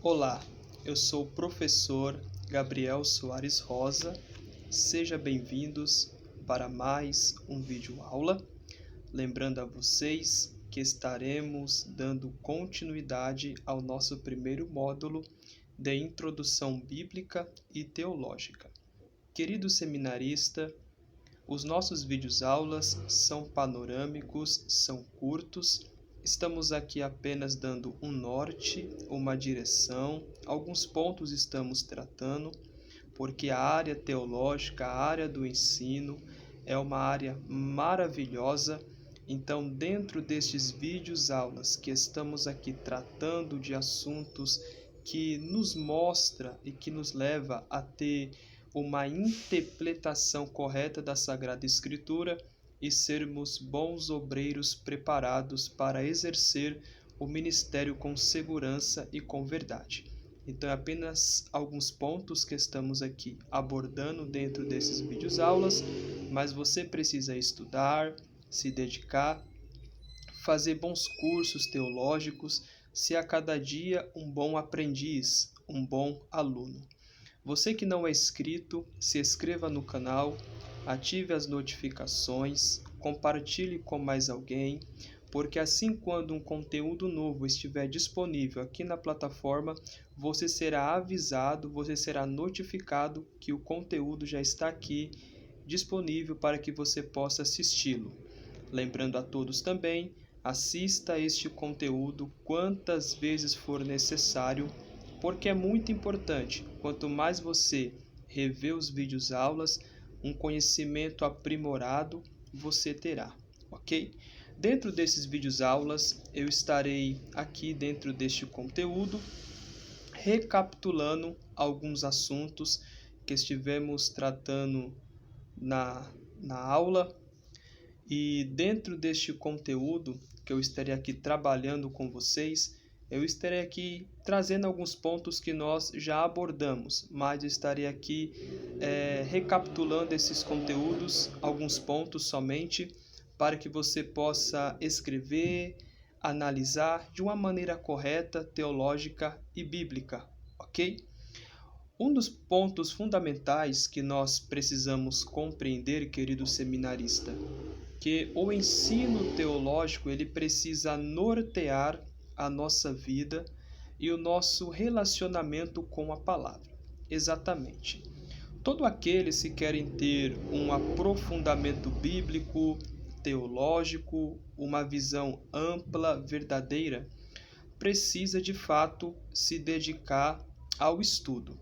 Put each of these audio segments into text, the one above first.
Olá, eu sou o professor Gabriel Soares Rosa. Sejam bem-vindos para mais um vídeo aula. Lembrando a vocês que estaremos dando continuidade ao nosso primeiro módulo de Introdução Bíblica e Teológica. Querido seminarista, os nossos vídeos aulas são panorâmicos, são curtos. Estamos aqui apenas dando um norte, uma direção, alguns pontos estamos tratando, porque a área teológica, a área do ensino, é uma área maravilhosa. Então, dentro destes vídeos aulas que estamos aqui tratando de assuntos que nos mostra e que nos leva a ter uma interpretação correta da Sagrada Escritura e sermos bons obreiros preparados para exercer o ministério com segurança e com verdade. Então, é apenas alguns pontos que estamos aqui abordando dentro desses vídeos aulas, mas você precisa estudar, se dedicar, fazer bons cursos teológicos, ser a cada dia um bom aprendiz, um bom aluno. Você que não é inscrito, se inscreva no canal, ative as notificações, compartilhe com mais alguém, porque assim quando um conteúdo novo estiver disponível aqui na plataforma, você será avisado, você será notificado que o conteúdo já está aqui disponível para que você possa assisti-lo. Lembrando a todos também, assista este conteúdo quantas vezes for necessário, porque é muito importante. Quanto mais você rever os vídeos aulas, um conhecimento aprimorado você terá, ok? Dentro desses vídeos aulas, eu estarei aqui dentro deste conteúdo, recapitulando alguns assuntos que estivemos tratando na aula. E dentro deste conteúdo que eu estarei aqui trabalhando com vocês, eu estarei aqui trazendo alguns pontos que nós já abordamos, mas estarei aqui recapitulando esses conteúdos, alguns pontos somente, para que você possa escrever, analisar de uma maneira correta, teológica e bíblica, ok? Um dos pontos fundamentais que nós precisamos compreender, querido seminarista, que o ensino teológico ele precisa nortear a nossa vida e o nosso relacionamento com a palavra. Exatamente. Todos aqueles que querem ter um aprofundamento bíblico, teológico, uma visão ampla, verdadeira, precisa de fato se dedicar ao estudo.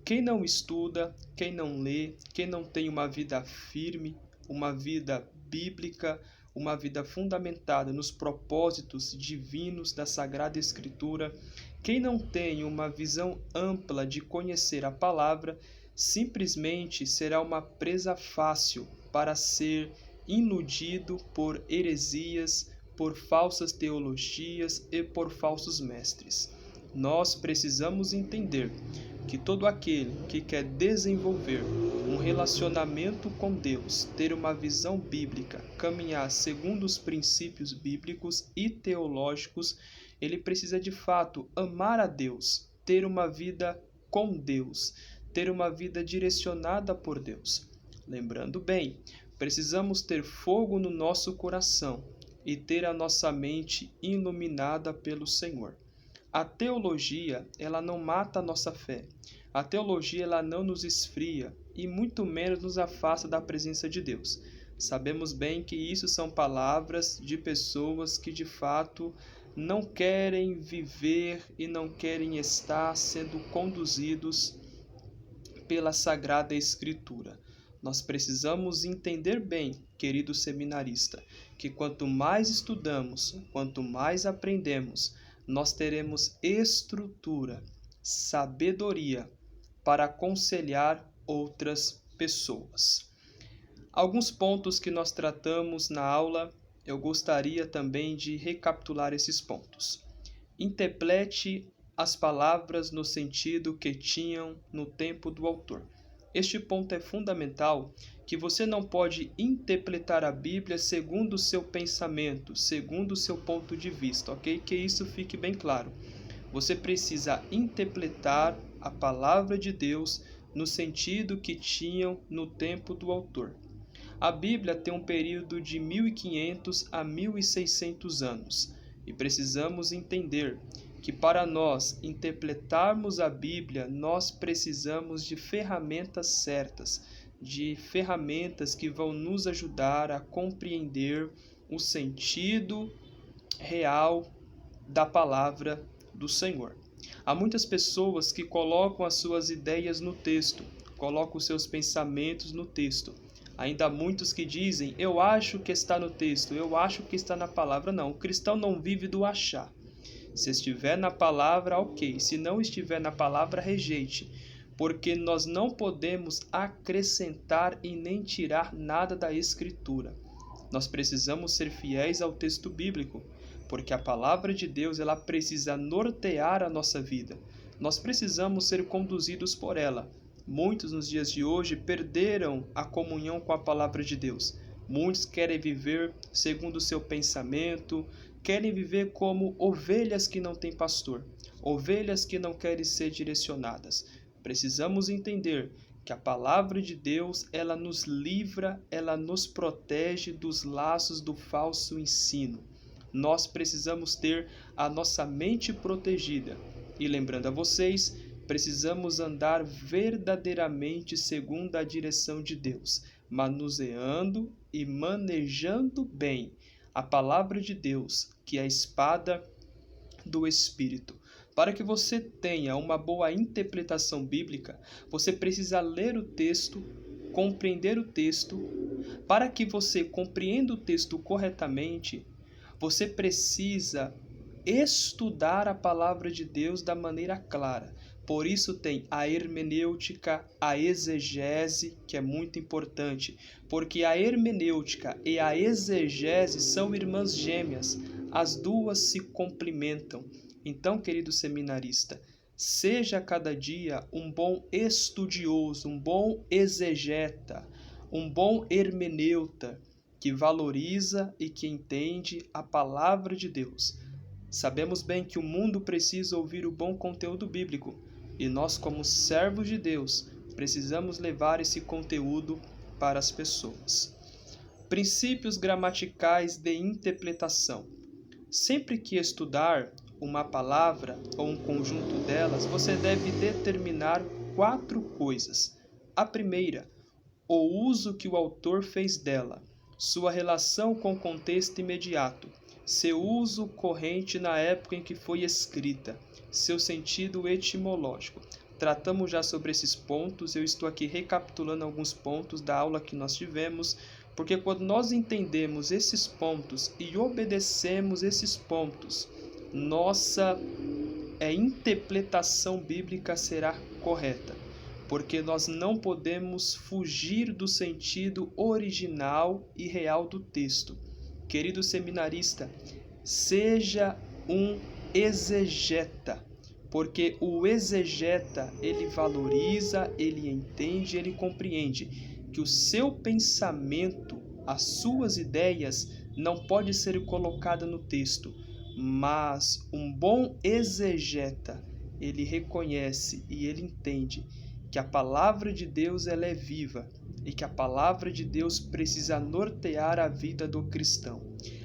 Quem não estuda, quem não lê, quem não tem uma vida firme, uma vida bíblica, uma vida fundamentada nos propósitos divinos da Sagrada Escritura, quem não tem uma visão ampla de conhecer a palavra, simplesmente será uma presa fácil para ser iludido por heresias, por falsas teologias e por falsos mestres. Nós precisamos entender que todo aquele que quer desenvolver um relacionamento com Deus, ter uma visão bíblica, caminhar segundo os princípios bíblicos e teológicos, ele precisa de fato amar a Deus, ter uma vida com Deus, ter uma vida direcionada por Deus. Lembrando bem, precisamos ter fogo no nosso coração e ter a nossa mente iluminada pelo Senhor. A teologia, ela não mata a nossa fé. A teologia, ela não nos esfria e muito menos nos afasta da presença de Deus. Sabemos bem que isso são palavras de pessoas que de fato não querem viver e não querem estar sendo conduzidos pela Sagrada Escritura. Nós precisamos entender bem, querido seminarista, que quanto mais estudamos, quanto mais aprendemos, nós teremos estrutura, sabedoria para aconselhar outras pessoas. Alguns pontos que nós tratamos na aula, eu gostaria também de recapitular esses pontos. Interprete as palavras no sentido que tinham no tempo do autor. Este ponto é fundamental, que você não pode interpretar a Bíblia segundo o seu pensamento, segundo o seu ponto de vista, ok? Que isso fique bem claro. Você precisa interpretar a palavra de Deus no sentido que tinham no tempo do autor. A Bíblia tem um período de 1500 a 1600 anos e precisamos entender que para nós interpretarmos a Bíblia, nós precisamos de ferramentas certas, de ferramentas que vão nos ajudar a compreender o sentido real da palavra do Senhor. Há muitas pessoas que colocam as suas ideias no texto, colocam os seus pensamentos no texto. Ainda há muitos que dizem, eu acho que está no texto, eu acho que está na palavra. Não, o cristão não vive do achar. Se estiver na palavra, ok. Se não estiver na palavra, rejeite. Porque nós não podemos acrescentar e nem tirar nada da Escritura. Nós precisamos ser fiéis ao texto bíblico, porque a palavra de Deus ela precisa nortear a nossa vida. Nós precisamos ser conduzidos por ela. Muitos nos dias de hoje perderam a comunhão com a palavra de Deus. Muitos querem viver segundo o seu pensamento, querem viver como ovelhas que não têm pastor, ovelhas que não querem ser direcionadas. Precisamos entender que a palavra de Deus, ela nos livra, ela nos protege dos laços do falso ensino. Nós precisamos ter a nossa mente protegida. E lembrando a vocês, precisamos andar verdadeiramente segundo a direção de Deus, manuseando e manejando bem a palavra de Deus, que é a espada do Espírito. Para que você tenha uma boa interpretação bíblica, você precisa ler o texto, compreender o texto. Para que você compreenda o texto corretamente, você precisa estudar a palavra de Deus da maneira clara. Por isso tem a hermenêutica, a exegese, que é muito importante, porque a hermenêutica e a exegese são irmãs gêmeas, as duas se complementam. Então, querido seminarista, seja cada dia um bom estudioso, um bom exegeta, um bom hermeneuta, que valoriza e que entende a palavra de Deus. Sabemos bem que o mundo precisa ouvir o bom conteúdo bíblico, e nós, como servos de Deus, precisamos levar esse conteúdo para as pessoas. Princípios gramaticais de interpretação. Sempre que estudar uma palavra ou um conjunto delas, você deve determinar 4 coisas. A primeira, o uso que o autor fez dela, sua relação com o contexto imediato, seu uso corrente na época em que foi escrita, seu sentido etimológico. Tratamos já sobre esses pontos, eu estou aqui recapitulando alguns pontos da aula que nós tivemos, porque quando nós entendemos esses pontos e obedecemos esses pontos, nossa interpretação bíblica será correta, porque nós não podemos fugir do sentido original e real do texto. Querido seminarista, seja um exegeta, porque o exegeta, ele valoriza, ele entende, ele compreende que o seu pensamento, as suas ideias, não pode ser colocada no texto, mas um bom exegeta, ele reconhece e ele entende que a palavra de Deus ela é viva e que a palavra de Deus precisa nortear a vida do cristão.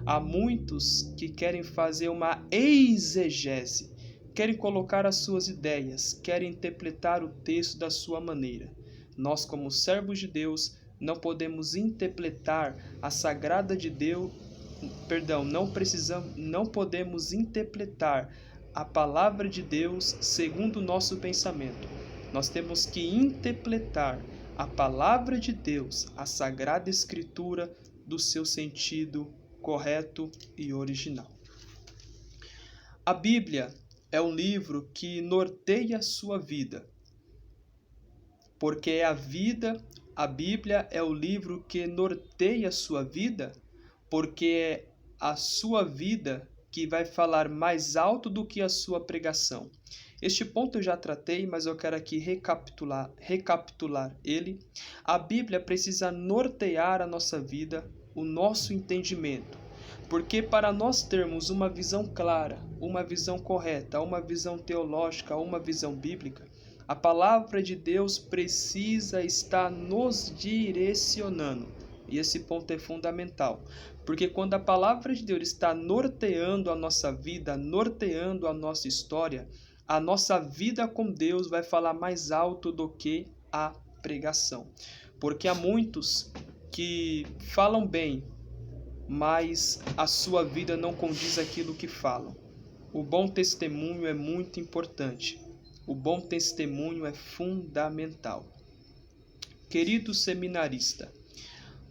Há muitos que querem fazer uma exegese, querem colocar as suas ideias, querem interpretar o texto da sua maneira. Nós, como servos de Deus, não podemos interpretar a sagrada de Deus, não podemos interpretar a palavra de Deus segundo o nosso pensamento. Nós temos que interpretar a palavra de Deus, a Sagrada Escritura, do seu sentido correto e original. A Bíblia é um livro que norteia a sua vida, porque é a vida. A Bíblia é o livro que norteia a sua vida, porque é a sua vida que vai falar mais alto do que a sua pregação. Este ponto eu já tratei, mas eu quero aqui recapitular ele. A Bíblia precisa nortear a nossa vida, o nosso entendimento. Porque para nós termos uma visão clara, uma visão correta, uma visão teológica, uma visão bíblica, a palavra de Deus precisa estar nos direcionando. E esse ponto é fundamental, porque quando a palavra de Deus está norteando a nossa vida, norteando a nossa história, a nossa vida com Deus vai falar mais alto do que a pregação. Porque há muitos que falam bem, mas a sua vida não condiz aquilo que falam. O bom testemunho é muito importante. O bom testemunho é fundamental. Querido seminarista,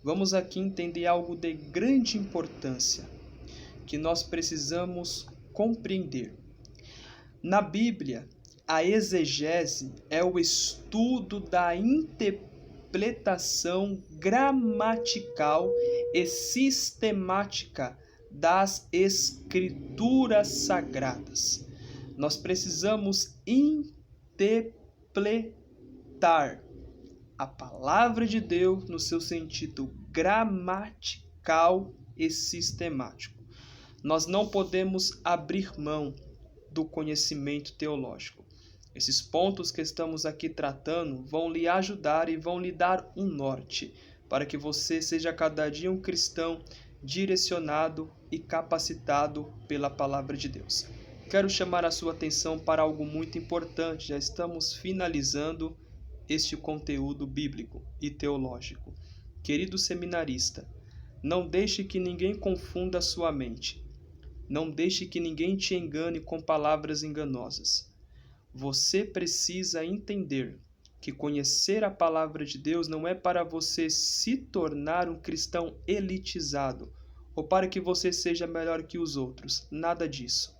vamos aqui entender algo de grande importância que nós precisamos compreender. Na Bíblia, a exegese é o estudo da interpretação gramatical e sistemática das Escrituras Sagradas. Nós precisamos interpretar a palavra de Deus no seu sentido gramatical e sistemático. Nós não podemos abrir mão do conhecimento teológico. Esses pontos que estamos aqui tratando vão lhe ajudar e vão lhe dar um norte para que você seja cada dia um cristão direcionado e capacitado pela palavra de Deus. Quero chamar a sua atenção para algo muito importante. Já estamos finalizando este conteúdo bíblico e teológico. Querido seminarista, não deixe que ninguém confunda sua mente. Não deixe que ninguém te engane com palavras enganosas. Você precisa entender que conhecer a palavra de Deus não é para você se tornar um cristão elitizado ou para que você seja melhor que os outros. Nada disso.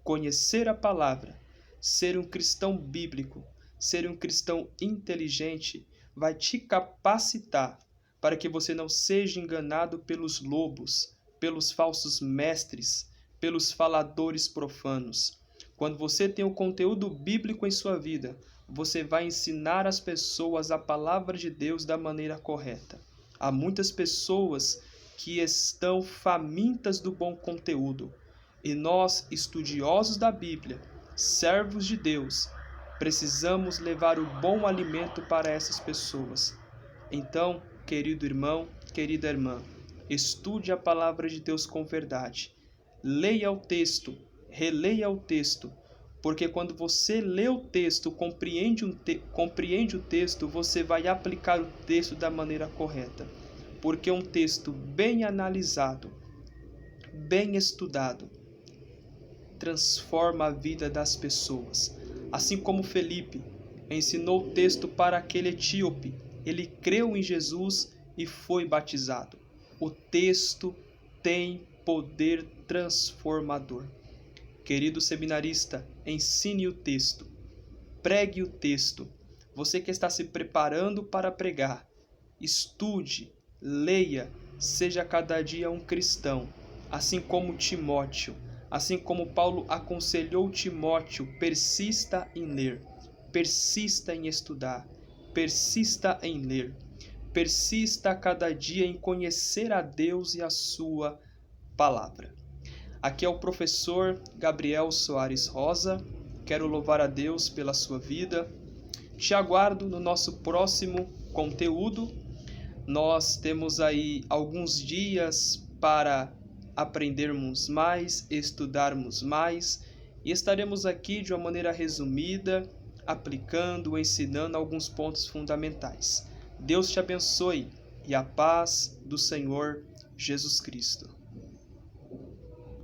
Conhecer a palavra, ser um cristão bíblico, ser um cristão inteligente, vai te capacitar para que você não seja enganado pelos lobos, pelos falsos mestres, pelos faladores profanos. Quando você tem o conteúdo bíblico em sua vida, você vai ensinar as pessoas a palavra de Deus da maneira correta. Há muitas pessoas que estão famintas do bom conteúdo. E nós, estudiosos da Bíblia, servos de Deus, precisamos levar o bom alimento para essas pessoas. Então, querido irmão, querida irmã, estude a palavra de Deus com verdade. Leia o texto, releia o texto, porque quando você lê o texto, compreende o texto, você vai aplicar o texto da maneira correta. Porque um texto bem analisado, bem estudado, transforma a vida das pessoas. Assim como Felipe ensinou o texto para aquele etíope, ele creu em Jesus e foi batizado. O texto tem poder transformador. Querido seminarista, ensine o texto, pregue o texto. Você que está se preparando para pregar, estude, leia, seja cada dia um cristão, assim como Timóteo. Assim como Paulo aconselhou Timóteo, persista em ler, persista em estudar, persista em ler, persista a cada dia em conhecer a Deus e a sua palavra. Aqui é o professor Gabriel Soares Rosa. Quero louvar a Deus pela sua vida. Te aguardo no nosso próximo conteúdo. Nós temos aí alguns dias para aprendermos mais, estudarmos mais, e estaremos aqui de uma maneira resumida, aplicando, ensinando alguns pontos fundamentais. Deus te abençoe e a paz do Senhor Jesus Cristo.